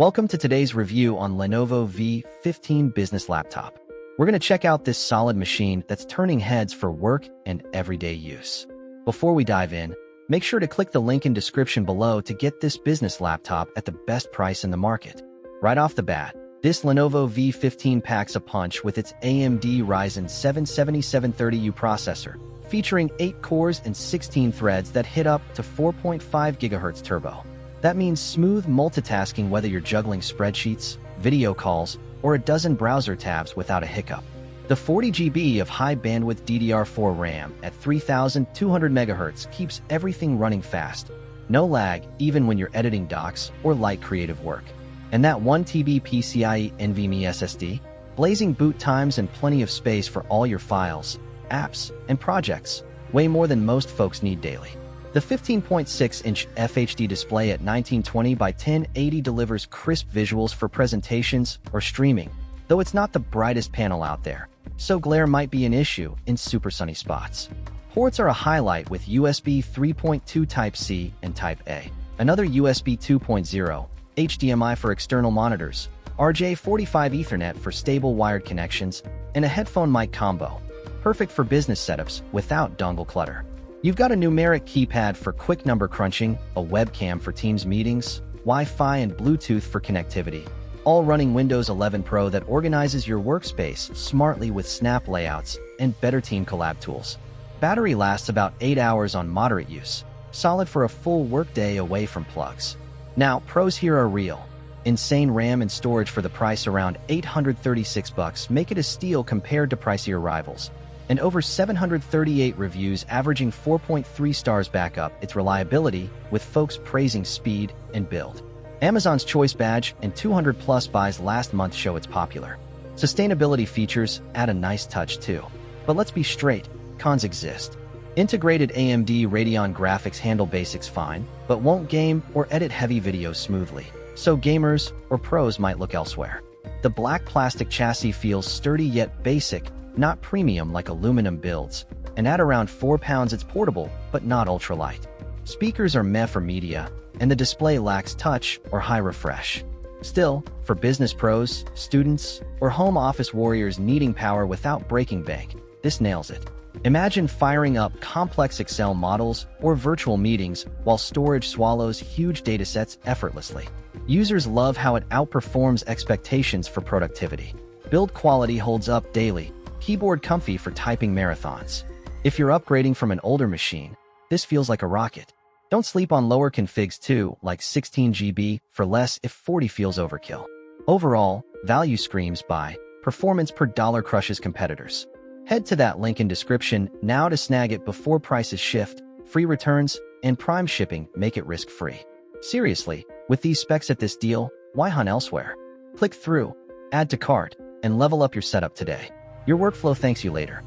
Welcome to today's review on Lenovo V15 Business Laptop. We're going to check out this solid machine that's turning heads for work and everyday use. Before we dive in, make sure to click the link in description below to get this business laptop at the best price in the market. Right off the bat, this Lenovo V15 packs a punch with its AMD Ryzen 7 7730U processor, featuring 8 cores and 16 threads that hit up to 4.5 GHz turbo. That means smooth multitasking whether you're juggling spreadsheets, video calls, or a dozen browser tabs without a hiccup. The 40 GB of high-bandwidth DDR4 RAM at 3200 MHz keeps everything running fast. No lag, even when you're editing docs or light creative work. And that 1 TB PCIe NVMe SSD? Blazing boot times and plenty of space for all your files, apps, and projects. Way more than most folks need daily. The 15.6-inch FHD display at 1920 by 1080 delivers crisp visuals for presentations or streaming, though it's not the brightest panel out there, so glare might be an issue in super sunny spots. Ports are a highlight with USB 3.2 Type-C and Type-A, another USB 2.0, HDMI for external monitors, RJ45 Ethernet for stable wired connections, and a headphone mic combo, perfect for business setups without dongle clutter. You've got a numeric keypad for quick number crunching, a webcam for Teams meetings, Wi-Fi and Bluetooth for connectivity, all running Windows 11 Pro that organizes your workspace smartly with snap layouts and better team collab tools. Battery lasts about 8 hours on moderate use, solid for a full workday away from plugs. Now, pros here are real. Insane RAM and storage for the price around $836 make it a steal compared to pricier rivals. And over 738 reviews averaging 4.3 stars back up its reliability, with folks praising speed and build. Amazon's Choice Badge and 200+ buys last month show it's popular. Sustainability features add a nice touch too. But let's be straight, cons exist. Integrated AMD Radeon graphics handle basics fine, but won't game or edit heavy videos smoothly, so gamers or pros might look elsewhere. The black plastic chassis feels sturdy yet basic, not premium like aluminum builds, and at around 4 pounds it's portable, but not ultralight. Speakers are meh for media, and the display lacks touch or high refresh. Still, for business pros, students, or home office warriors needing power without breaking bank, this nails it. Imagine firing up complex Excel models or virtual meetings while storage swallows huge datasets effortlessly. Users love how it outperforms expectations for productivity. Build quality holds up daily. Keyboard comfy for typing marathons. If you're upgrading from an older machine, this feels like a rocket. Don't sleep on lower configs too, like 16 GB for less if 40 feels overkill. Overall, value screams by, performance per dollar crushes competitors. Head to that link in description now to snag it before prices shift, free returns, and prime shipping make it risk-free. Seriously, with these specs at this deal, why hunt elsewhere? Click through, add to cart, and level up your setup today. Your workflow thanks you later.